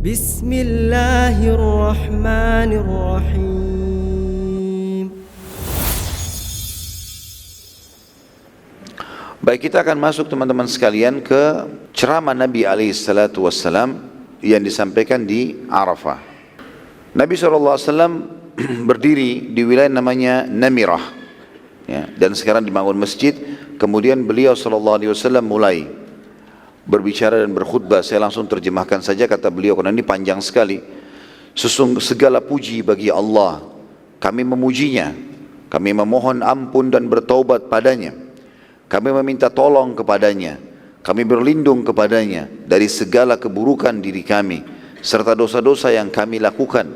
Bismillahirrahmanirrahim. Baik, kita akan masuk teman-teman sekalian ke ceramah Nabi SAW yang disampaikan di Arafah. Nabi SAW berdiri di wilayah namanya Namirah, ya, dan sekarang dibangun masjid. Kemudian beliau SAW mulai berbicara dan berkhutbah. Saya langsung terjemahkan saja kata beliau karena ini panjang sekali. Segala puji bagi Allah, kami memujinya, kami memohon ampun dan bertaubat padanya, kami meminta tolong kepadanya, kami berlindung kepadanya dari segala keburukan diri kami serta dosa-dosa yang kami lakukan.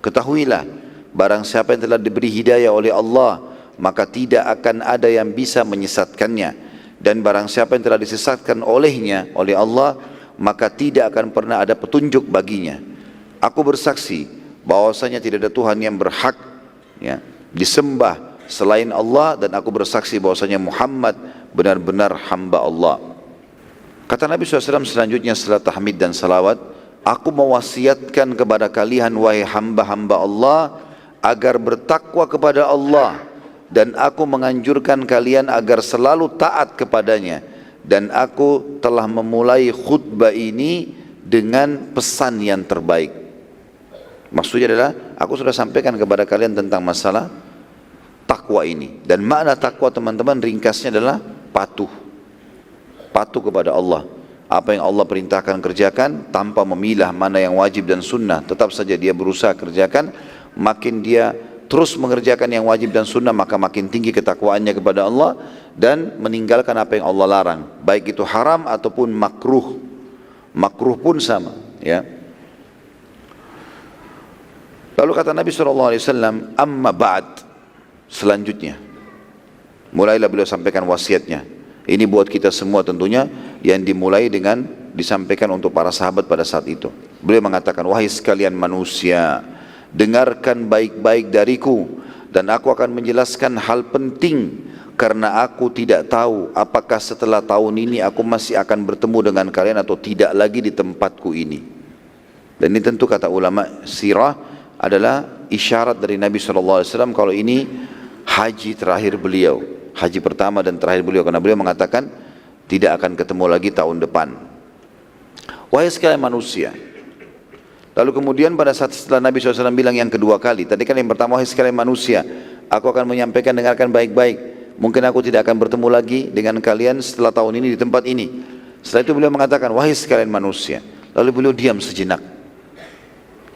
Ketahuilah, barang siapa yang telah diberi hidayah oleh Allah, maka tidak akan ada yang bisa menyesatkannya, dan barang siapa yang telah disesatkan olehnya, oleh Allah, maka tidak akan pernah ada petunjuk baginya. Aku bersaksi bahwasanya tidak ada Tuhan yang berhak, ya, disembah selain Allah, dan aku bersaksi bahwasanya Muhammad benar-benar hamba Allah. Kata Nabi SAW selanjutnya setelah tahmid dan salawat, aku mewasiatkan kepada kalian wahai hamba-hamba Allah agar bertakwa kepada Allah, dan aku menganjurkan kalian agar selalu taat kepadanya. Dan aku telah memulai khutbah ini dengan pesan yang terbaik. Maksudnya adalah aku sudah sampaikan kepada kalian tentang masalah takwa ini. Dan makna takwa teman-teman ringkasnya adalah patuh. Patuh kepada Allah. Apa yang Allah perintahkan kerjakan tanpa memilah mana yang wajib dan sunnah. Tetap saja dia berusaha kerjakan. Makin dia terus mengerjakan yang wajib dan sunnah, maka makin tinggi ketakwaannya kepada Allah, dan meninggalkan apa yang Allah larang, baik itu haram ataupun makruh. Makruh pun sama, ya. Lalu kata Nabi SAW, amma ba'd, selanjutnya mulailah beliau sampaikan wasiatnya. Ini buat kita semua tentunya, yang dimulai dengan disampaikan untuk para sahabat pada saat itu. Beliau mengatakan, wahai sekalian manusia, dengarkan baik-baik dariku, dan aku akan menjelaskan hal penting, karena aku tidak tahu apakah setelah tahun ini aku masih akan bertemu dengan kalian atau tidak lagi di tempatku ini. Dan ini tentu kata ulama sirah adalah isyarat dari Nabi SAW kalau ini haji terakhir beliau, haji pertama dan terakhir beliau, karena beliau mengatakan tidak akan ketemu lagi tahun depan. Wahai sekalian manusia. Lalu kemudian pada saat setelah Nabi SAW bilang yang kedua kali, tadi kan yang pertama, wahai sekalian manusia, aku akan menyampaikan, dengarkan baik-baik, mungkin aku tidak akan bertemu lagi dengan kalian setelah tahun ini di tempat ini. Setelah itu beliau mengatakan, wahai sekalian manusia. Lalu beliau diam sejenak.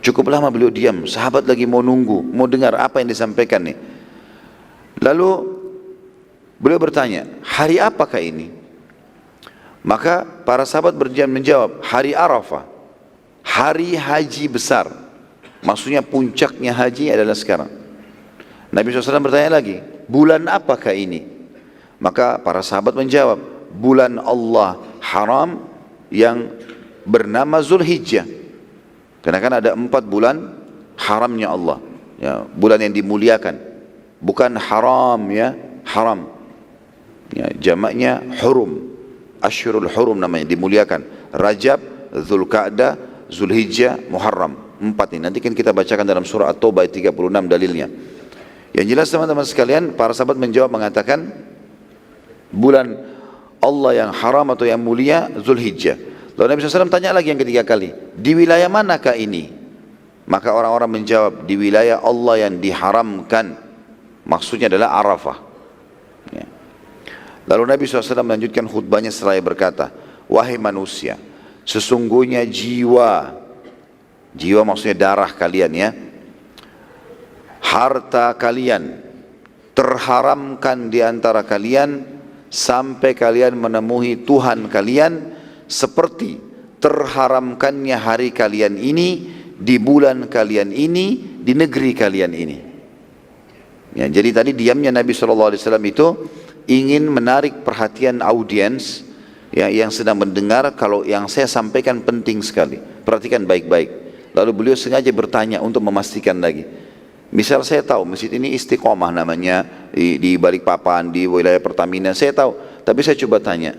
Cukup lama beliau diam, sahabat lagi mau nunggu, mau dengar apa yang disampaikan nih. Lalu beliau bertanya, hari apakah ini? Maka para sahabat menjawab, hari Arafah, hari haji besar. Maksudnya puncaknya haji adalah sekarang. Nabi SAW bertanya lagi, bulan apakah ini? Maka para sahabat menjawab, bulan Allah haram yang bernama Zulhijjah. Karena kan ada 4 bulan haramnya Allah, ya, bulan yang dimuliakan. Bukan haram, ya, haram, ya, jamaknya hurum, Ashhurul Hurum namanya, dimuliakan. Rajab, Dzulqa'dah, Zulhijjah, Muharram, 4 ini. Nanti kan kita bacakan dalam surah At-Taubah 36 dalilnya. Yang jelas teman-teman sekalian, para sahabat menjawab mengatakan bulan Allah yang haram atau yang mulia Zulhijjah. Lalu Nabi SAW tanya lagi yang ketiga kali, di wilayah manakah ini? Maka orang-orang menjawab, di wilayah Allah yang diharamkan. Maksudnya adalah Arafah, ya. Lalu Nabi SAW melanjutkan khutbahnya seraya berkata, wahai manusia, sesungguhnya jiwa maksudnya darah kalian, ya, harta kalian terharamkan di antara kalian sampai kalian menemui Tuhan kalian, seperti terharamkannya hari kalian ini, di bulan kalian ini, di negeri kalian ini. Ya, jadi tadi diamnya Nabi SAW itu ingin menarik perhatian audiens, ya, yang sedang mendengar kalau yang saya sampaikan penting sekali. Perhatikan baik-baik. Lalu beliau sengaja bertanya untuk memastikan lagi. Misal saya tahu masjid ini Istiqomah namanya di Balikpapan, di wilayah Pertamina, saya tahu. Tapi saya coba tanya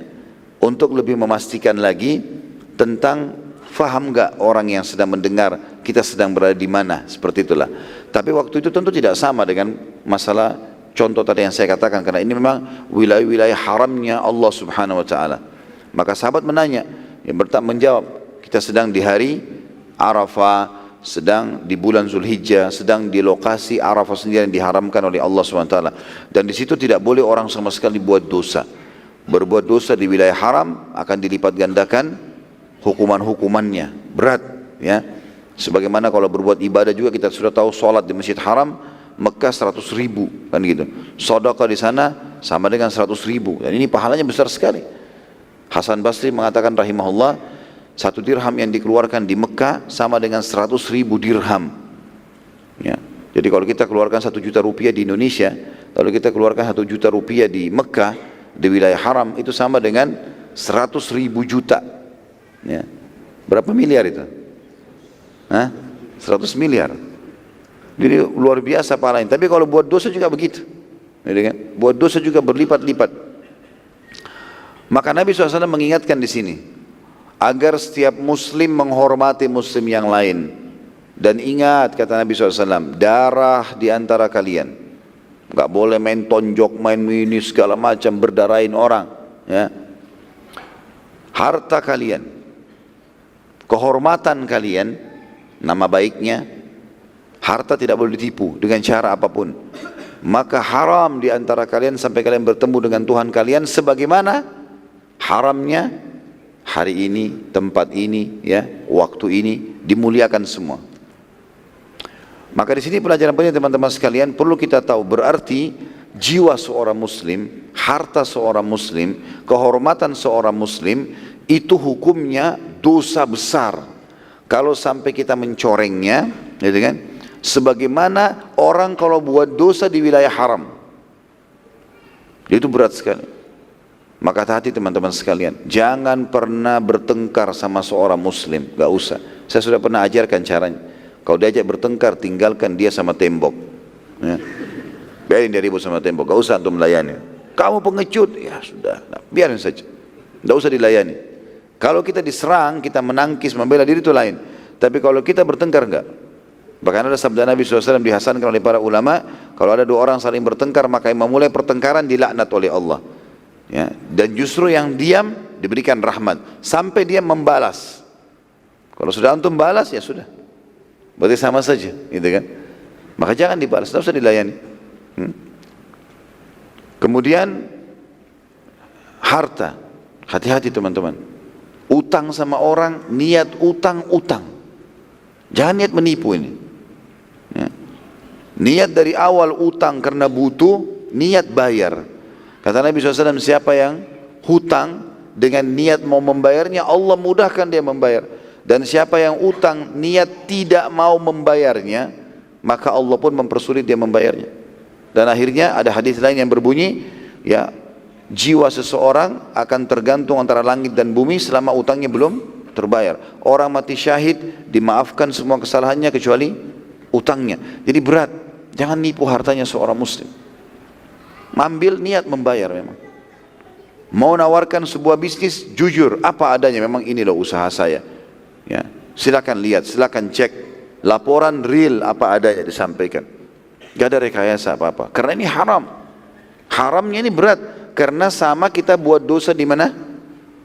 untuk lebih memastikan lagi tentang Faham nggak orang yang sedang mendengar kita sedang berada di mana? Seperti itulah. Tapi waktu itu tentu tidak sama dengan masalah contoh tadi yang saya katakan, karena ini memang wilayah-wilayah haramnya Allah Subhanahu wa taala. Maka sahabat menanya, menjawab, kita sedang di hari Arafah, sedang di bulan Zulhijjah, sedang di lokasi Arafah sendiri yang diharamkan oleh Allah Subhanahu wa taala. Dan di situ tidak boleh orang sama sekali buat dosa. Berbuat dosa di wilayah haram akan dilipat gandakan hukuman-hukumannya, berat, ya. Sebagaimana kalau berbuat ibadah juga, kita sudah tahu sholat di Masjid Haram Mekah 100.000 kan gitu. Sedekah di sana sama dengan 100.000, dan ini pahalanya besar sekali. Hasan Basri mengatakan rahimahullah, 1 dirham yang dikeluarkan di Mekah sama dengan 100.000 dirham. Ya. Jadi kalau kita keluarkan 1 juta rupiah di Indonesia, lalu kita keluarkan 1 juta rupiah di Mekah, di wilayah haram, itu sama dengan 100.000 juta. Ya. Berapa miliar itu? 100 miliar. Jadi luar biasa pahalanya. Tapi kalau buat dosa juga begitu. Buat dosa juga berlipat-lipat. Maka Nabi SAW mengingatkan di sini, agar setiap muslim menghormati muslim yang lain. Dan ingat, kata Nabi SAW, darah di antara kalian, gak boleh main tonjok, main ini segala macam, berdarahin orang, ya. Harta kalian, kehormatan kalian, nama baiknya, harta tidak boleh ditipu dengan cara apapun. Maka haram di antara kalian sampai kalian bertemu dengan Tuhan kalian, sebagaimana haramnya hari ini, tempat ini, ya, waktu ini, dimuliakan semua. Maka di sini pelajaran penting teman-teman sekalian, perlu kita tahu, berarti jiwa seorang muslim, harta seorang muslim, kehormatan seorang muslim, itu hukumnya dosa besar kalau sampai kita mencorengnya, gitu kan? Sebagaimana orang kalau buat dosa di wilayah haram, itu berat sekali. Maka hati-hati teman-teman sekalian, jangan pernah bertengkar sama seorang muslim, gak usah. Saya sudah pernah ajarkan caranya. Kalau diajak bertengkar, tinggalkan dia sama tembok, ya. Biarin dia ribut sama tembok, gak usah untuk melayani. Kamu pengecut, ya sudah, biarin saja, gak usah dilayani. Kalau kita diserang, kita menangkis, membela diri itu lain. Tapi kalau kita bertengkar, enggak. Bahkan ada sabda Nabi SAW dihasankan oleh para ulama, kalau ada 2 orang saling bertengkar, maka yang memulai pertengkaran dilaknat oleh Allah, ya. Dan justru yang diam diberikan rahmat sampai dia membalas. Kalau sudah antum balas, ya sudah, berarti sama saja, gitu kan. Maka jangan dibalas, tidak usah dilayani. Kemudian harta, hati-hati teman-teman. Utang sama orang, niat utang, jangan niat menipu ini, ya. Niat dari awal utang karena butuh, niat bayar. Kata Nabi SAW, siapa yang hutang dengan niat mau membayarnya, Allah mudahkan dia membayar. Dan siapa yang utang niat tidak mau membayarnya, maka Allah pun mempersulit dia membayarnya. Dan akhirnya ada hadis lain yang berbunyi, ya, jiwa seseorang akan tergantung antara langit dan bumi selama utangnya belum terbayar. Orang mati syahid dimaafkan semua kesalahannya kecuali utangnya. Jadi berat, jangan nipu hartanya seorang muslim. Ambil niat membayar memang. Mau nawarkan sebuah bisnis, jujur, apa adanya, memang ini loh usaha saya, ya. Silakan lihat, silakan cek, laporan real apa adanya disampaikan. Gak ada rekayasa apa-apa, karena ini haram. Haramnya ini berat, karena sama kita buat dosa di mana?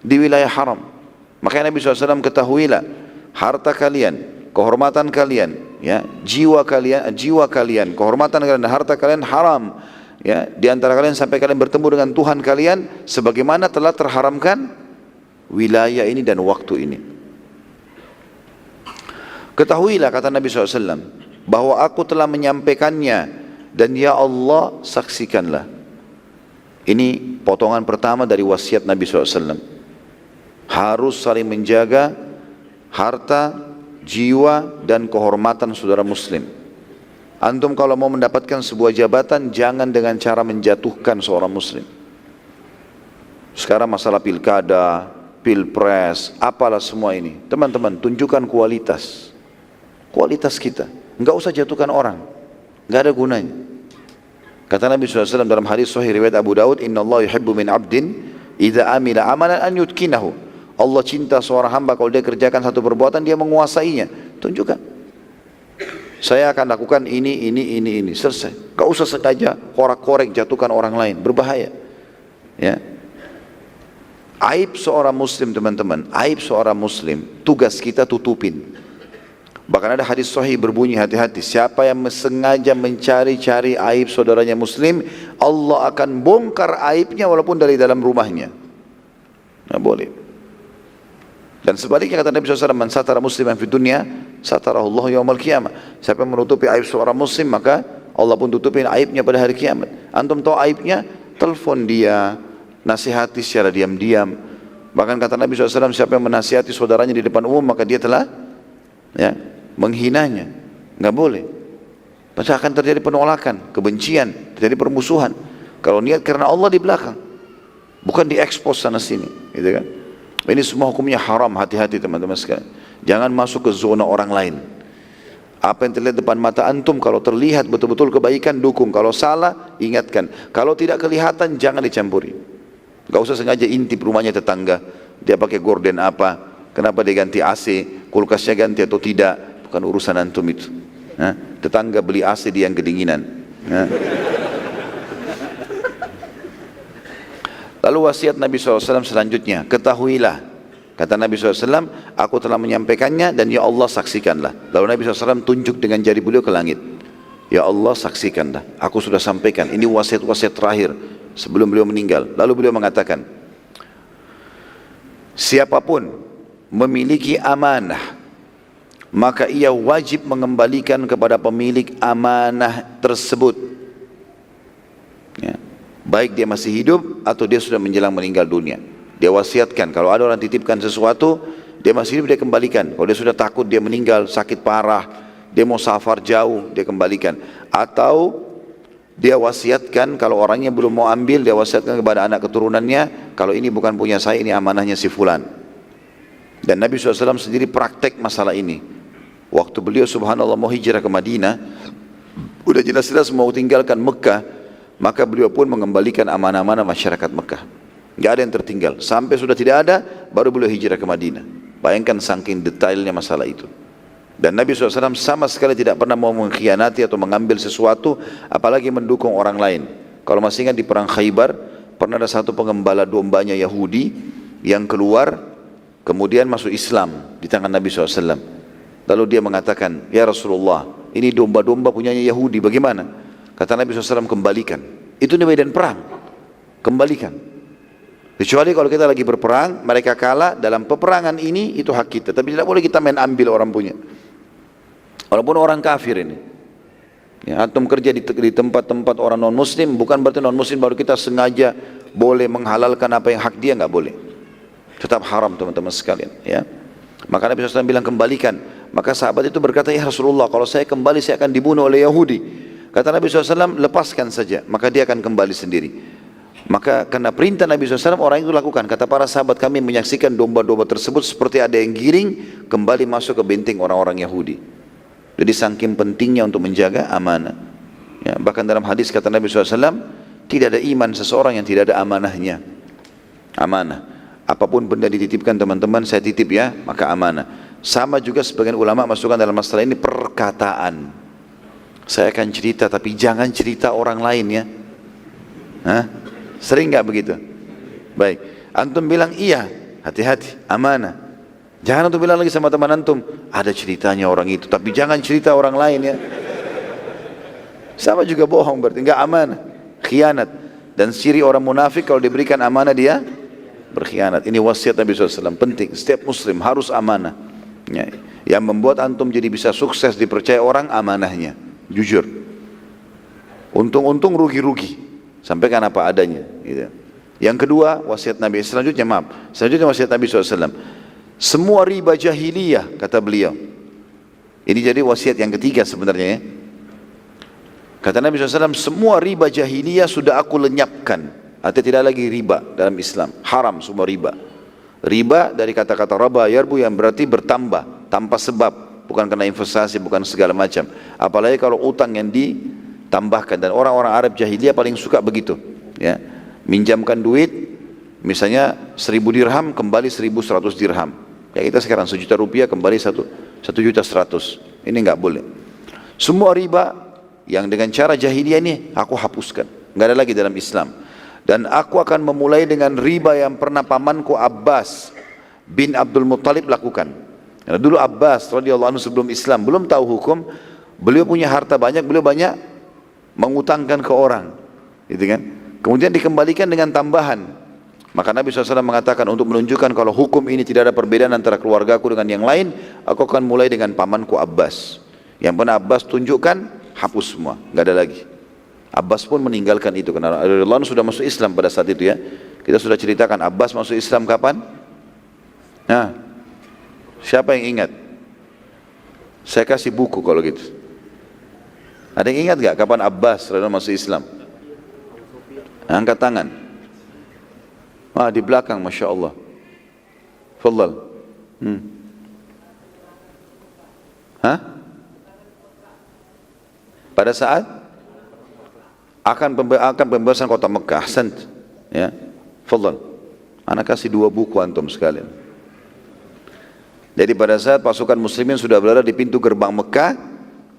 Di wilayah haram. Makanya Nabi SAW, ketahuilah, harta kalian, kehormatan kalian, ya, jiwa kalian, kehormatan kalian dan harta kalian haram, ya, di antara kalian sampai kalian bertemu dengan Tuhan kalian, sebagaimana telah terharamkan wilayah ini dan waktu ini. Ketahuilah, kata Nabi SAW, bahwa aku telah menyampaikannya, dan ya Allah saksikanlah. Ini potongan pertama dari wasiat Nabi SAW. Harus saling menjaga harta, jiwa, dan kehormatan saudara muslim. Antum kalau mau mendapatkan sebuah jabatan, jangan dengan cara menjatuhkan seorang muslim. Sekarang masalah pilkada, pilpres, apalah semua ini. Teman-teman, tunjukkan kualitas kita. Enggak usah jatuhkan orang, enggak ada gunanya. Kata Nabi SAW dalam hadis sahih riwayat Abu Daud, Inna Allah yuhibbu min abdin idza amila amalan an yutkinahu. Allah cinta seorang hamba kalau dia kerjakan satu perbuatan, dia menguasainya. Tunjukkan. Saya akan lakukan ini, selesai. Gak usah sengaja korek-korek jatuhkan orang lain, berbahaya. Ya. Aib seorang muslim teman-teman, aib seorang muslim, tugas kita tutupin. Bahkan ada hadis sahih berbunyi, hati-hati, siapa yang sengaja mencari-cari aib saudaranya muslim, Allah akan bongkar aibnya walaupun dari dalam rumahnya. Nggak boleh. Dan sebaliknya kata Nabi SAW, man satara musliman fi dunya, satarahullahu yawmal qiyamah. Siapa yang menutupi aib seorang muslim, maka Allah pun tutupin aibnya pada hari kiamat. Antum tahu aibnya, telepon dia, nasihati secara diam-diam. Bahkan kata Nabi SAW, siapa yang menasihati saudaranya di depan umum, maka dia telah menghinanya. Nggak boleh. Pasti akan terjadi penolakan, kebencian, terjadi permusuhan. Kalau niat karena Allah di belakang, bukan diekspos sana sini, gitu kan? Ini semua hukumnya haram, hati-hati teman-teman sekalian. Jangan masuk ke zona orang lain. Apa yang terlihat depan mata antum, kalau terlihat betul-betul kebaikan, dukung. Kalau salah, ingatkan. Kalau tidak kelihatan, jangan dicampuri. Gak usah sengaja intip rumahnya tetangga. Dia pakai gorden apa, kenapa dia ganti AC, kulkasnya ganti atau tidak, bukan urusan antum itu. Tetangga beli AC dia yang kedinginan. Lalu wasiat Nabi SAW selanjutnya, ketahuilah, kata Nabi SAW, aku telah menyampaikannya dan ya Allah saksikanlah. Lalu Nabi SAW tunjuk dengan jari beliau ke langit. Ya Allah saksikanlah, aku sudah sampaikan. Ini wasiat-wasiat terakhir sebelum beliau meninggal. Lalu beliau mengatakan, siapapun memiliki amanah, maka ia wajib mengembalikan kepada pemilik amanah tersebut. Ya. Baik dia masih hidup atau dia sudah menjelang meninggal dunia. Dia wasiatkan, kalau ada orang titipkan sesuatu, dia masih hidup, dia kembalikan. Kalau dia sudah takut dia meninggal, sakit parah, dia mau safar jauh, dia kembalikan. Atau dia wasiatkan, kalau orangnya belum mau ambil, dia wasiatkan kepada anak keturunannya, kalau ini bukan punya saya, ini amanahnya si fulan. Dan Nabi SAW sendiri praktek masalah ini. Waktu beliau subhanallah mau hijrah ke Madinah, udah jelas-jelas mau tinggalkan Mekah, maka beliau pun mengembalikan amanah-amanah masyarakat Mekah. Tidak ada yang tertinggal. Sampai sudah tidak ada, baru beliau hijrah ke Madinah. Bayangkan saking detailnya masalah itu. Dan Nabi SAW sama sekali tidak pernah mau mengkhianati atau mengambil sesuatu, apalagi mendukung orang lain. Kalau masih ingat di perang Khaybar, pernah ada satu pengembala dombanya Yahudi yang keluar, kemudian masuk Islam di tangan Nabi SAW. Lalu dia mengatakan, ya Rasulullah, ini domba-domba punyanya Yahudi, bagaimana? Kata Nabi SAW, kembalikan. Itu di medan perang, kembalikan. Kecuali kalau kita lagi berperang, mereka kalah dalam peperangan ini, itu hak kita. Tapi tidak boleh kita main ambil orang punya. Walaupun orang kafir ini. Ya, antum kerja di tempat-tempat orang non-muslim, bukan berarti non-muslim baru kita sengaja boleh menghalalkan apa yang hak dia, nggak boleh. Tetap haram teman-teman sekalian. Ya. Maka Nabi SAW bilang kembalikan. Maka sahabat itu berkata, ya Rasulullah, kalau saya kembali saya akan dibunuh oleh Yahudi. Kata Nabi SAW, lepaskan saja, maka dia akan kembali sendiri. Maka karena perintah Nabi SAW, orang itu lakukan. Kata para sahabat, kami menyaksikan domba-domba tersebut seperti ada yang giring, kembali masuk ke benteng orang-orang Yahudi. Jadi saking pentingnya untuk menjaga amanah. Ya, bahkan dalam hadis kata Nabi SAW, tidak ada iman seseorang yang tidak ada amanahnya. Amanah. Apapun benda dititipkan teman-teman, saya titip ya, maka amanah. Sama juga sebagian ulama masukkan dalam masalah ini perkataan. Saya akan cerita, tapi jangan cerita orang lain ya. Sering nggak begitu? Baik, antum bilang iya, hati-hati, amanah. Jangan antum bilang lagi sama teman antum, ada ceritanya orang itu, tapi jangan cerita orang lain ya. Sama juga bohong, berarti nggak amanah, khianat. Dan ciri orang munafik kalau diberikan amanah dia berkhianat. Ini wasiat Nabi SAW, penting. Setiap muslim harus amanah. Ya. Yang membuat antum jadi bisa sukses dipercaya orang, amanahnya. Jujur. Untung-untung rugi-rugi. Sampaikan apa adanya. Gitu. Yang kedua, wasiat Nabi. Selanjutnya wasiat Nabi SAW. Semua riba jahiliyah, kata beliau. Ini jadi wasiat yang ketiga sebenarnya ya. Kata Nabi SAW, semua riba jahiliyah sudah aku lenyapkan. Artinya tidak lagi riba dalam Islam. Haram semua riba. Riba dari kata-kata raba yarbu yang berarti bertambah tanpa sebab. Bukan karena investasi, bukan segala macam. Apalagi kalau utang yang ditambahkan. Dan orang-orang Arab jahiliyah paling suka begitu. Ya. Minjamkan duit, Misalnya 1.000 dirham kembali 1.100 dirham. Ya kita sekarang 1 juta rupiah kembali 1.100.000. Ini nggak boleh. Semua riba yang dengan cara jahiliyah ini aku hapuskan. Nggak ada lagi dalam Islam. Dan aku akan memulai dengan riba yang pernah pamanku Abbas bin Abdul Muttalib lakukan. Karena dulu Abbas radhiyallahu anhu sebelum Islam belum tahu hukum, beliau punya harta banyak, beliau banyak mengutangkan ke orang, gitu kan? Kemudian dikembalikan dengan tambahan. Maka Nabi SAW mengatakan untuk menunjukkan kalau hukum ini tidak ada perbedaan antara keluargaku dengan yang lain, aku akan mulai dengan pamanku Abbas. Yang pernah Abbas tunjukkan, hapus semua, nggak ada lagi. Abbas pun meninggalkan itu karena Allah sudah masuk Islam pada saat itu ya. Kita sudah ceritakan Abbas masuk Islam kapan? Nah, siapa yang ingat? Saya kasih buku kalau gitu. Ada yang ingat nggak kapan Abbas masuk Islam? Angkat tangan. Di belakang, masya Allah. Fadhal. Pada saat akan pembebasan kota Mekah. Ahsant. Ya. Fadhal. Anak kasih 2 buku antum sekalian. Jadi pada saat pasukan muslimin sudah berada di pintu gerbang Mekah,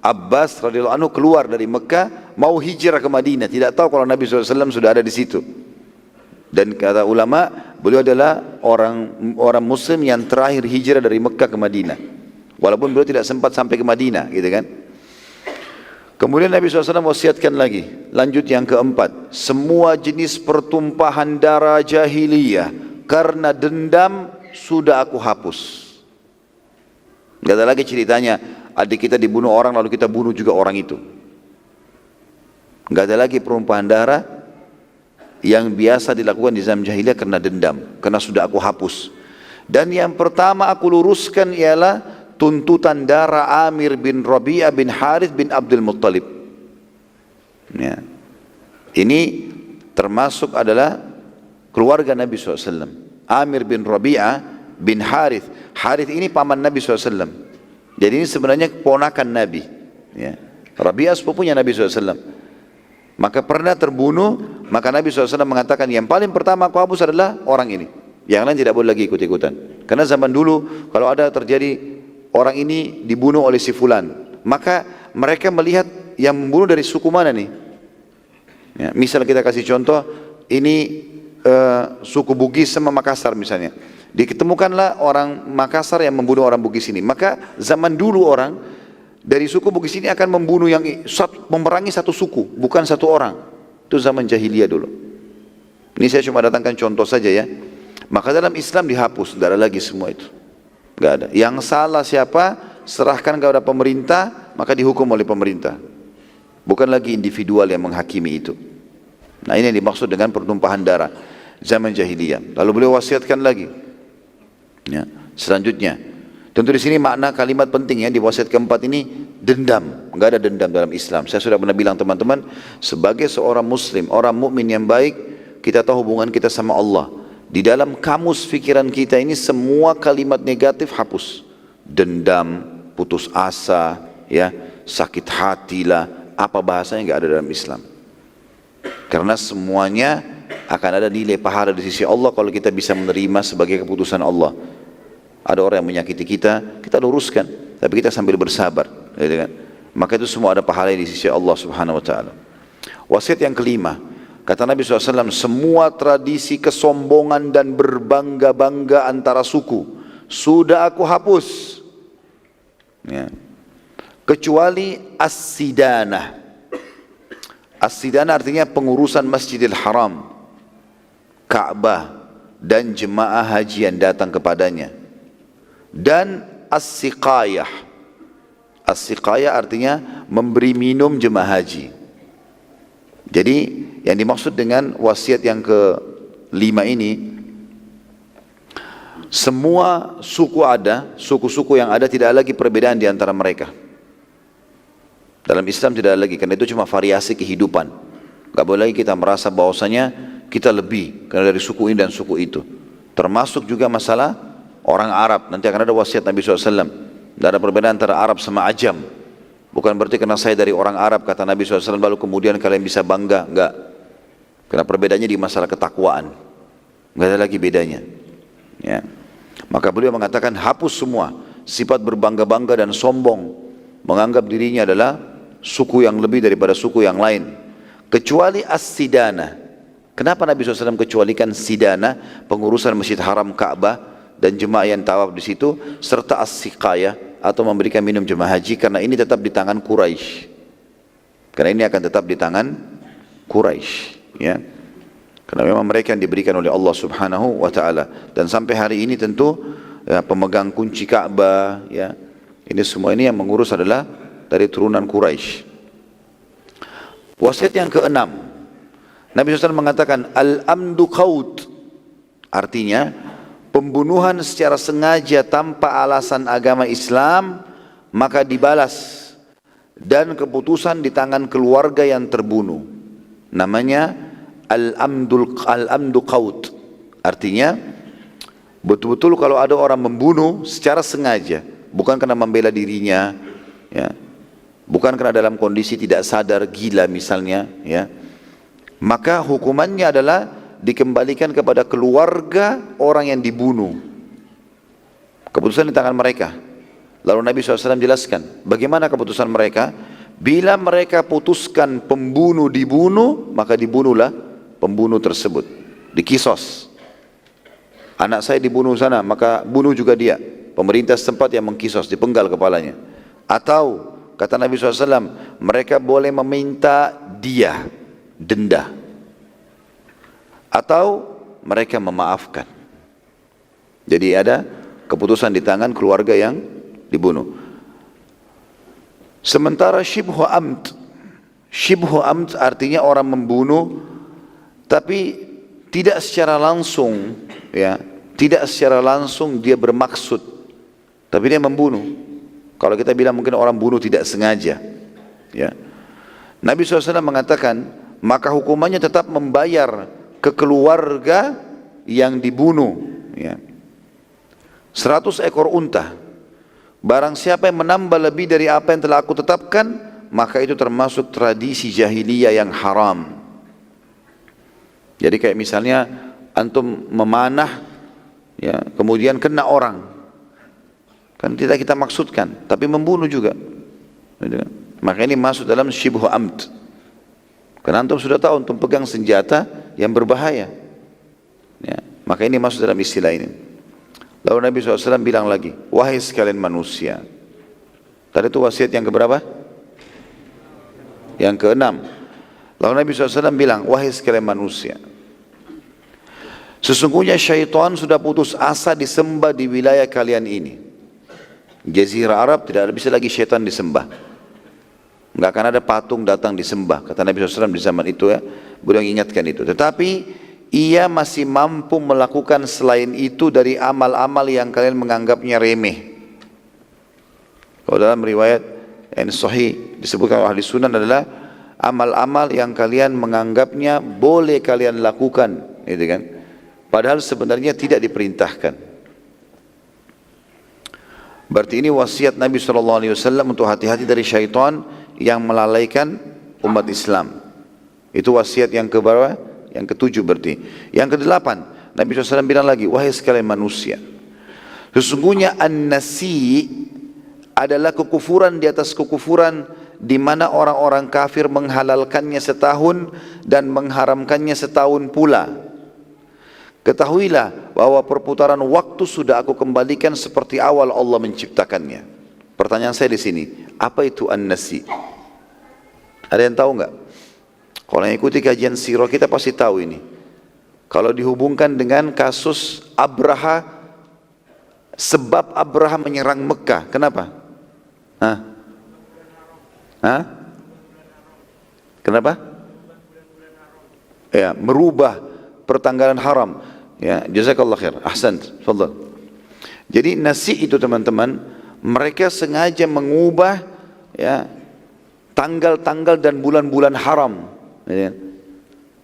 Abbas radhiyallahu anhu keluar dari Mekah mau hijrah ke Madinah. Tidak tahu kalau Nabi SAW sudah ada di situ. Dan kata ulama, beliau adalah orang muslim yang terakhir hijrah dari Mekah ke Madinah. Walaupun beliau tidak sempat sampai ke Madinah, gitu kan. Kemudian Nabi SAW wasiatkan lagi, lanjut yang keempat, semua jenis pertumpahan darah jahiliyah karena dendam sudah aku hapus. Gak ada lagi ceritanya adik kita dibunuh orang lalu kita bunuh juga orang itu. Gak ada lagi perumpamaan darah yang biasa dilakukan di zaman jahiliyah karena dendam, karena sudah aku hapus. Dan yang pertama aku luruskan ialah tuntutan darah Amir bin Rabi'ah bin Harith bin Abdul Muttalib. Ya. Ini termasuk adalah keluarga Nabi SAW. Amir bin Rabi'ah bin Harith. Harith ini paman Nabi SAW. Jadi ini sebenarnya ponakan Nabi. Ya. Rabi'ah sepupunya Nabi SAW. Maka pernah terbunuh, maka Nabi SAW mengatakan yang paling pertama aku hapus adalah orang ini. Yang lain tidak boleh lagi ikut-ikutan. Karena zaman dulu kalau ada terjadi orang ini dibunuh oleh si fulan, maka mereka melihat yang membunuh dari suku mana nih? Ya, misal kita kasih contoh, ini suku Bugis sama Makassar misalnya. Diketemukanlah orang Makassar yang membunuh orang Bugis ini. Maka zaman dulu orang dari suku Bugis ini akan membunuh memerangi satu suku, bukan satu orang. Itu zaman jahiliyah dulu. Ini saya cuma datangkan contoh saja ya. Maka dalam Islam dihapus, tidak ada lagi semua itu. Gak ada. Yang salah siapa, serahkan kepada pemerintah, maka dihukum oleh pemerintah. Bukan lagi individual yang menghakimi itu. Nah ini yang dimaksud dengan pertumpahan darah zaman jahiliyah. Lalu beliau wasiatkan lagi. Ya, selanjutnya, tentu di sini makna kalimat penting ya di wasiat keempat ini dendam. Gak ada dendam dalam Islam. Saya sudah pernah bilang teman-teman, sebagai seorang Muslim, orang mukmin yang baik, kita tahu hubungan kita sama Allah. Di dalam kamus pikiran kita ini semua kalimat negatif hapus. Dendam, putus asa, ya, sakit hati lah, apa bahasanya nggak ada dalam Islam. Karena semuanya akan ada nilai pahala di sisi Allah kalau kita bisa menerima sebagai keputusan Allah. Ada orang yang menyakiti kita, kita luruskan, tapi kita sambil bersabar, ya kan? Maka itu semua ada pahala di sisi Allah Subhanahu Wa Taala. Wasiat yang kelima, kata Nabi SAW, semua tradisi kesombongan dan berbangga-bangga antara suku sudah aku hapus. Ya. Kecuali as-sidanah. As-sidanah artinya pengurusan Masjidil Haram, Ka'bah dan jemaah haji yang datang kepadanya. Dan as-siqayah. As-siqayah artinya memberi minum jemaah haji. Jadi yang dimaksud dengan wasiat yang kelima ini, semua suku ada, suku-suku yang ada tidak ada lagi perbedaan di antara mereka. Dalam Islam tidak ada lagi, karena itu cuma variasi kehidupan. Gak boleh lagi kita merasa bahwasanya kita lebih karena dari suku ini dan suku itu. Termasuk juga masalah orang Arab. Nanti akan ada wasiat Nabi SAW. Tidak ada perbedaan antara Arab sama Ajam. Bukan berarti karena saya dari orang Arab, kata Nabi SAW, lalu kemudian kalian bisa bangga. Enggak. Karena perbedaannya di masalah ketakwaan. nggak ada lagi bedanya. Ya. Maka beliau mengatakan hapus semua sifat berbangga-bangga dan sombong, menganggap dirinya adalah suku yang lebih daripada suku yang lain, kecuali as-sidana. Kenapa Nabi SAW kecualikan sidana, pengurusan Masjid Haram Ka'bah dan jemaah yang tawaf di situ, serta as-siqayah atau memberikan minum jemaah haji, karena ini tetap di tangan Quraisy. Karena ini akan tetap di tangan Quraisy, ya. Karena memang mereka yang diberikan oleh Allah Subhanahu wa taala, dan sampai hari ini tentu ya, pemegang kunci Ka'bah, ya. Ini semua ini yang mengurus adalah dari turunan Quraisy. Wasiat yang keenam, Nabi SAW mengatakan al-amdu qaut, artinya pembunuhan secara sengaja tanpa alasan agama Islam maka dibalas, dan keputusan di tangan keluarga yang terbunuh. Namanya al-amdu qaut, artinya betul-betul kalau ada orang membunuh secara sengaja, bukan karena membela dirinya, ya, bukan karena dalam kondisi tidak sadar, gila misalnya, ya, maka hukumannya adalah dikembalikan kepada keluarga orang yang dibunuh. Keputusan di tangan mereka. Lalu Nabi SAW jelaskan bagaimana keputusan mereka. Bila mereka putuskan pembunuh dibunuh, maka dibunuhlah pembunuh tersebut, dikisos. Anak saya dibunuh sana, maka bunuh juga dia. Pemerintah setempat yang mengkisos, dipenggal kepalanya. Atau kata Nabi SAW, mereka boleh meminta dia, denda. Atau mereka memaafkan. Jadi ada keputusan di tangan keluarga yang dibunuh. Sementara syibhu amd artinya orang membunuh tapi tidak secara langsung, ya, tidak secara langsung dia bermaksud, tapi dia membunuh. Kalau kita bilang mungkin orang bunuh tidak sengaja, ya. Nabi SAW mengatakan maka hukumannya tetap membayar ke keluarga yang dibunuh, ya. 100 ekor unta. Barang siapa yang menambah lebih dari apa yang telah aku tetapkan, maka itu termasuk tradisi jahiliyah yang haram. Jadi kayak misalnya antum memanah, ya, kemudian kena orang, kan tidak kita maksudkan, tapi membunuh juga. Maka ini masuk dalam syibhu amd. Karena antum sudah tahu antum pegang senjata yang berbahaya, ya, maka ini masuk dalam istilah ini. Lalu Nabi SAW bilang lagi, wahai sekalian manusia. Tadi itu wasiat yang keberapa? Yang keenam. Lalu Nabi SAW bilang, wahai sekalian manusia, sesungguhnya syaitan sudah putus asa disembah di wilayah kalian ini. Jazirah Arab tidak bisa lagi syaitan disembah. Enggak akan ada patung datang disembah, kata Nabi SAW di zaman itu, ya. Beliau ingatkan itu. Tetapi ia masih mampu melakukan selain itu dari amal-amal yang kalian menganggapnya remeh. Kalau dalam riwayat yang sahih disebutkan oleh ahli sunan adalah amal-amal yang kalian menganggapnya boleh kalian lakukan, gitu kan? Padahal sebenarnya tidak diperintahkan. Berarti ini wasiat Nabi SAW untuk hati-hati dari syaitan yang melalaikan umat Islam. Itu wasiat yang keberapa? Yang ketujuh berarti. Yang kedelapan, Nabi SAW bilang lagi, wahai sekalian manusia, sesungguhnya an-nasi adalah kekufuran di atas kekufuran, di mana orang-orang kafir menghalalkannya setahun dan mengharamkannya setahun pula. Ketahuilah bahwa perputaran waktu sudah aku kembalikan seperti awal Allah menciptakannya. Pertanyaan saya di sini, apa itu an-nasi? Ada yang tahu enggak? Kalau yang ikuti kajian sirah kita pasti tahu ini. Kalau dihubungkan dengan kasus Abraha, sebab Abraha menyerang Mekah, kenapa? Hah? Hah? Kenapa? Ya, merubah pertanggalan haram. Ya, jazakallah khair. Ahsan. Tafadhal. Jadi nasi itu teman-teman, mereka sengaja mengubah, ya, tanggal-tanggal dan bulan-bulan haram.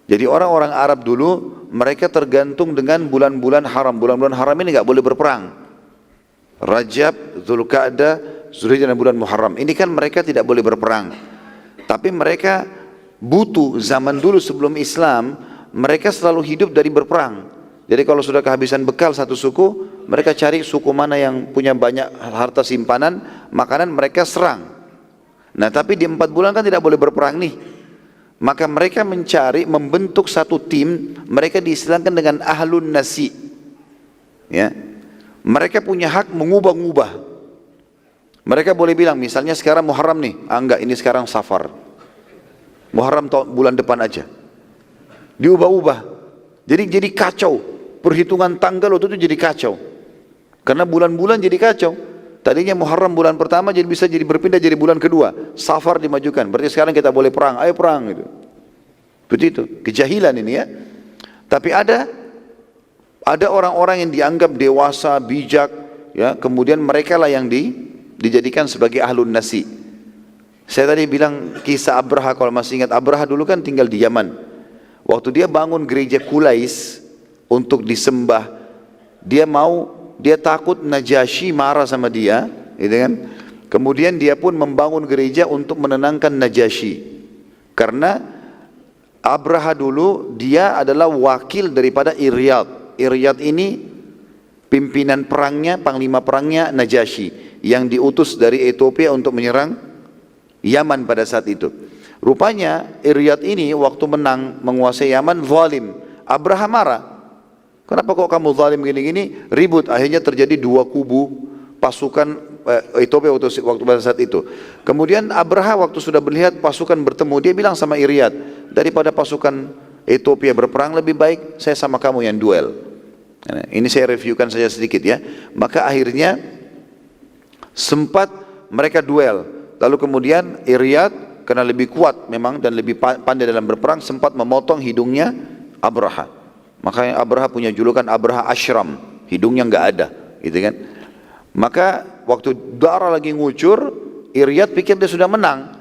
Jadi orang-orang Arab dulu mereka tergantung dengan bulan-bulan haram. Bulan-bulan haram ini nggak boleh berperang. Rajab, Dzulqa'dah, Dzulhijjah dan bulan Muharram. Ini kan mereka tidak boleh berperang. Tapi mereka butuh zaman dulu sebelum Islam, mereka selalu hidup dari berperang. Jadi kalau sudah kehabisan bekal satu suku, mereka cari suku mana yang punya banyak harta simpanan, makanan, mereka serang. Nah tapi di 4 bulan kan tidak boleh berperang nih. Maka mereka mencari, membentuk satu tim, mereka diistilahkan dengan ahlun nasi. Ya. Mereka punya hak mengubah-ubah. Mereka boleh bilang, misalnya sekarang Muharram nih, enggak, ini sekarang Safar. Muharram bulan depan aja. Diubah-ubah. Jadi kacau. Perhitungan tanggal waktu itu jadi kacau. Karena bulan-bulan jadi kacau. Tadinya Muharram bulan pertama jadi bisa jadi berpindah jadi bulan kedua. Safar dimajukan. Berarti sekarang kita boleh perang. Ayo perang gitu. Begitu. Kejahilan ini ya. Tapi ada orang-orang yang dianggap dewasa, bijak, ya. Kemudian mereka lah yang dijadikan sebagai ahlun nasi. Saya tadi bilang kisah Abraha, kalau masih ingat, Abraha dulu kan tinggal di Yaman. Waktu dia bangun gereja Qulais untuk disembah, dia takut Najasyi marah sama dia, gitu kan? Kemudian dia pun membangun gereja untuk menenangkan Najasyi. Karena Abraha dulu dia adalah wakil daripada Iryad. Iryad ini pimpinan perangnya, panglima perangnya Najasyi yang diutus dari Ethiopia untuk menyerang Yaman pada saat itu. Rupanya Iryad ini waktu menang menguasai Yaman zalim. Abraha marah. Kenapa kok kamu zalim gini-gini? Ribut, akhirnya terjadi 2 kubu pasukan Ethiopia waktu pada saat itu. Kemudian Abraha waktu sudah melihat pasukan bertemu, dia bilang sama Iryad, daripada pasukan Ethiopia berperang lebih baik saya sama kamu yang duel. Nah, ini saya reviewkan saja sedikit ya. Maka akhirnya sempat mereka duel. Lalu kemudian Iryad karena lebih kuat memang dan lebih pandai dalam berperang sempat memotong hidungnya Abraha. Makanya Abraha punya julukan Abraha Ashram, hidungnya nggak ada, gitu kan? Maka waktu darah lagi ngucur, Iryad pikir dia sudah menang,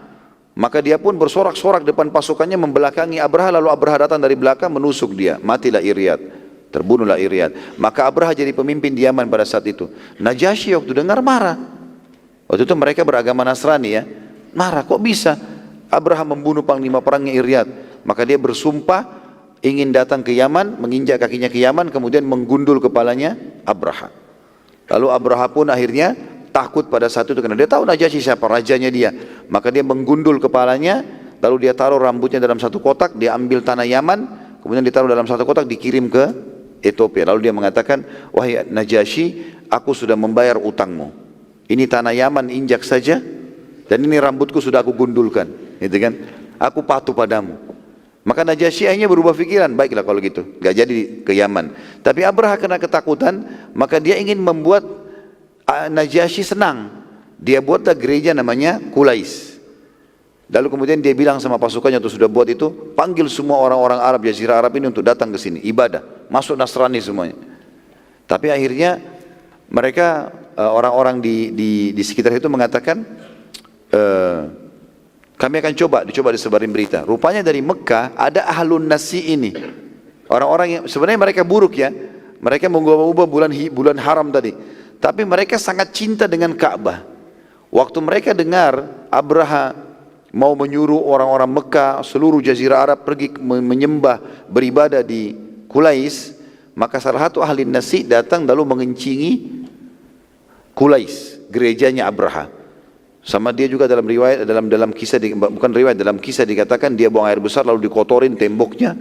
maka dia pun bersorak-sorak depan pasukannya membelakangi Abraha, lalu Abraha datang dari belakang menusuk dia, matilah Iryad, terbunuhlah Iryad. Maka Abraha jadi pemimpin di Yaman pada saat itu. Najasyi waktu dengar marah, waktu itu mereka beragama Nasrani ya, marah kok bisa Abraha membunuh panglima perangnya Iryad. Maka dia bersumpah ingin datang ke Yaman, menginjak kakinya ke Yaman, kemudian menggundul kepalanya Abraha. Lalu Abraha pun akhirnya takut pada saat itu karena dia tahu Najasyi siapa, rajanya dia. Maka dia menggundul kepalanya, lalu dia taruh rambutnya dalam satu kotak, dia ambil tanah Yaman, kemudian ditaruh dalam satu kotak, dikirim ke Ethiopia. Lalu dia mengatakan, wahai Najasyi, aku sudah membayar utangmu. Ini tanah Yaman injak saja, dan ini rambutku sudah aku gundulkan, gitu kan? Aku patuh padamu. Maka Najasyi akhirnya berubah pikiran, baiklah kalau gitu, gak jadi ke Yaman. Tapi Abraha kena ketakutan, maka dia ingin membuat Najasyi senang. Dia buatlah gereja namanya Qulais. Lalu kemudian dia bilang sama pasukannya itu sudah buat itu, panggil semua orang-orang Arab, Jazirah Arab ini untuk datang ke sini, ibadah, masuk Nasrani semuanya. Tapi akhirnya mereka orang-orang di sekitar itu mengatakan, kami akan dicoba disebarin berita. Rupanya dari Mekah ada ahlun nasi ini. Orang-orang yang sebenarnya mereka buruk ya. Mereka mengubah-ubah bulan haram tadi. Tapi mereka sangat cinta dengan Ka'bah. Waktu mereka dengar Abraha mau menyuruh orang-orang Mekah, seluruh Jazirah Arab pergi menyembah, beribadah di Qulais, maka salah satu ahli nasi datang lalu mengencingi Qulais, gerejanya Abraha. Sama dia juga dalam riwayat, dalam kisah, bukan riwayat, dalam kisah dikatakan dia buang air besar lalu dikotorin temboknya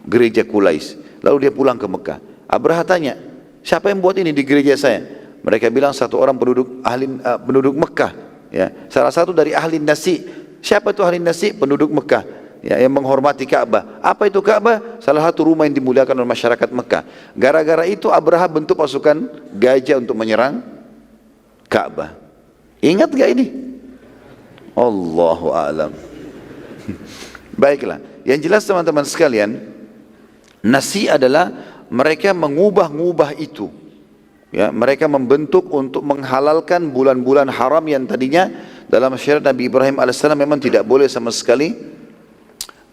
gereja Qulais. Lalu dia pulang ke Mekah. Abraha tanya, siapa yang buat ini di gereja saya? Mereka bilang satu orang penduduk Mekah. Ya, salah satu dari ahli nasi. Siapa itu ahli nasi? Penduduk Mekah. Ya, yang menghormati Ka'bah. Apa itu Ka'bah? Salah satu rumah yang dimuliakan oleh masyarakat Mekah. Gara-gara itu Abraha bentuk pasukan gajah untuk menyerang Ka'bah. Ingat gak ini? Allahu a'lam. Baiklah, yang jelas teman-teman sekalian, nasi adalah mereka mengubah-ubah itu. Ya, mereka membentuk untuk menghalalkan bulan-bulan haram yang tadinya dalam syariat Nabi Ibrahim alaihissalam memang tidak boleh sama sekali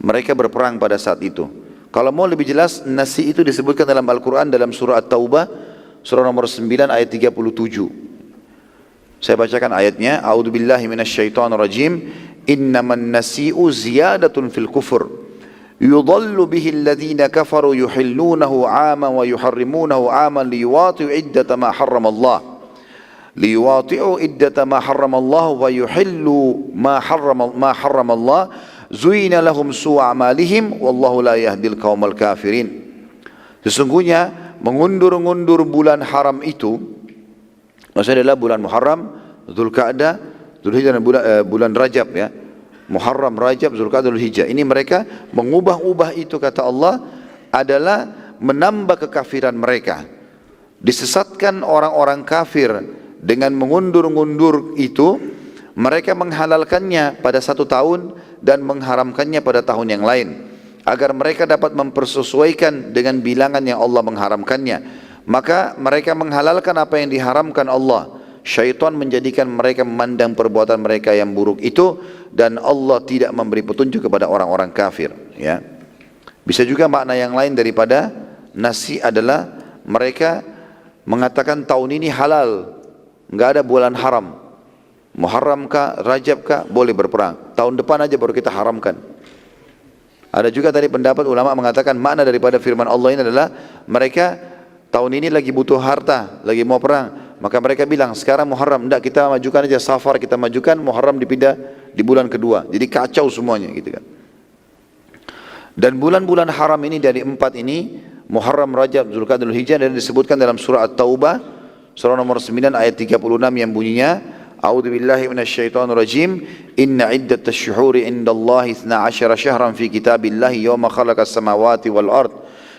mereka berperang pada saat itu. Kalau mau lebih jelas, nasi itu disebutkan dalam Al-Quran dalam surah At-Taubah, surah nomor 9 ayat 37. Saya bacakan ayatnya. A'udzubillahi minasyaitonirrajim. Innaman nasi'u ziyadatun fil kufur. yudhallu bihi alladhina kafaru yuhillunahu 'aman wa yuharrimunahu 'aman liyuwati'u iddata ma harrama Allah liyuwati'u iddata ma harrama Allah wa yuhillu ma harrama Allah zuyina lahum su'u a'malihim wallahu la yahdil qaumal kafirin. Sesungguhnya mengundur-undur bulan haram itu, maksudnya adalah bulan Muharram, Dzulqa'dah, Dzulhijjah dan bulan Rajab ya. Muharram, Rajab, Dzulqa'dah, Dzulhijjah. Ini mereka mengubah-ubah itu, kata Allah, adalah menambah kekafiran mereka. Disesatkan orang-orang kafir dengan mengundur-undur itu, mereka menghalalkannya pada satu tahun dan mengharamkannya pada tahun yang lain, agar mereka dapat mempersesuaikan dengan bilangan yang Allah mengharamkannya. Maka mereka menghalalkan apa yang diharamkan Allah. Syaitan menjadikan mereka memandang perbuatan mereka yang buruk itu, dan Allah tidak memberi petunjuk kepada orang-orang kafir ya. Bisa juga makna yang lain daripada nasi adalah mereka mengatakan tahun ini halal, enggak ada bulan haram. Muharram kah, Rajab kah, boleh berperang. Tahun depan aja baru kita haramkan. Ada juga tadi pendapat ulama mengatakan makna daripada firman Allah ini adalah mereka tahun ini lagi butuh harta, lagi mau perang. Maka mereka bilang sekarang Muharram, enggak, kita majukan aja Safar, kita majukan Muharram dipindah di bulan kedua. Jadi kacau semuanya gitu kan. Dan bulan-bulan haram ini dari 4 ini, Muharram, Rajab, Dzulqa'dah, Dzulhijjah, dan disebutkan dalam surah At-Taubah, surah nomor 9 ayat 36 yang bunyinya, A'udzu billahi minasyaitonir rajim. Inna iddatash syuhuri indallahi 12 syahran fi kitabillahi yawma khalaqas samawati wal ard.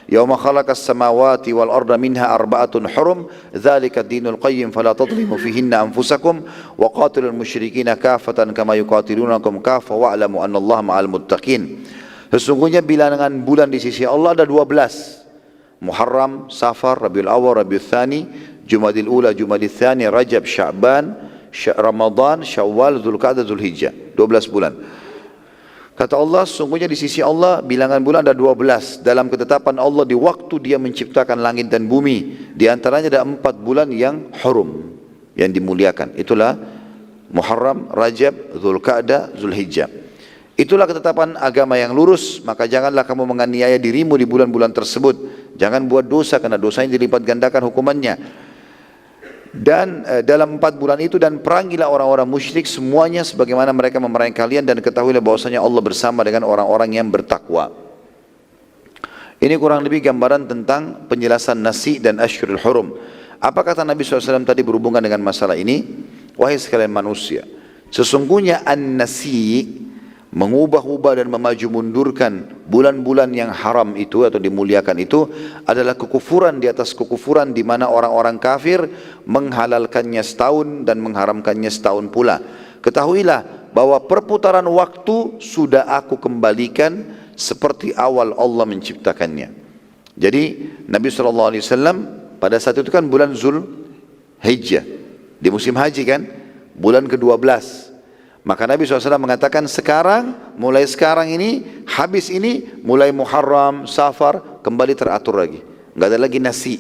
Yawma khalaqas samawati wal arda minha arba'atun hurum. Dzalika ad-dinul qayyim fala tadhlimu fihinna anfusakum wa qatilul musyrikina kafatan kama yuqatilunakum kafa wa'lamu annallaha ma'al muttaqin. Sesungguhnya bilangan bulan di sisi Allah ada 12. Muharram, Safar, Rabiul Awwal, Rabiul Tsani, Jumadil Ula, Jumadil Tsani, Rajab, Sya'ban, Ramadan, Syawal, Dzulqa'dah, Dzulhijjah. 12 bulan. Kata Allah, sesungguhnya di sisi Allah bilangan bulan ada 12 dalam ketetapan Allah di waktu Dia menciptakan langit dan bumi. Di antaranya ada 4 bulan yang hurum, yang dimuliakan. Itulah Muharram, Rajab, Dzulqa'dah, Dzulhijjah. Itulah ketetapan agama yang lurus. Maka janganlah kamu menganiaya dirimu di bulan-bulan tersebut. Jangan buat dosa, karena dosanya dilipat gandakan hukumannya. Dan dalam 4 bulan itu, dan perangilah orang-orang musyrik semuanya sebagaimana mereka memerangi kalian, dan ketahuilah bahwasanya Allah bersama dengan orang-orang yang bertakwa. Ini kurang lebih gambaran tentang penjelasan nasi dan Ashhurul Hurum. Apa kata Nabi SAW tadi berhubungan dengan masalah ini? Wahai sekalian manusia, sesungguhnya an-nasi, mengubah-ubah dan memaju mundurkan bulan-bulan yang haram itu atau dimuliakan itu adalah kekufuran di atas kekufuran, di mana orang-orang kafir menghalalkannya setahun dan mengharamkannya setahun pula. Ketahuilah bahwa perputaran waktu sudah aku kembalikan seperti awal Allah menciptakannya. Jadi Nabi SAW pada saat itu kan bulan Dzulhijjah, di musim haji kan, bulan ke-12. Maka Nabi SAW mengatakan sekarang, mulai sekarang ini, habis ini, mulai Muharram, Safar, kembali teratur lagi. Enggak ada lagi nasi.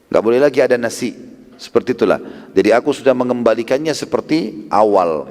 Enggak boleh lagi ada nasi. Seperti itulah. Jadi aku sudah mengembalikannya seperti awal.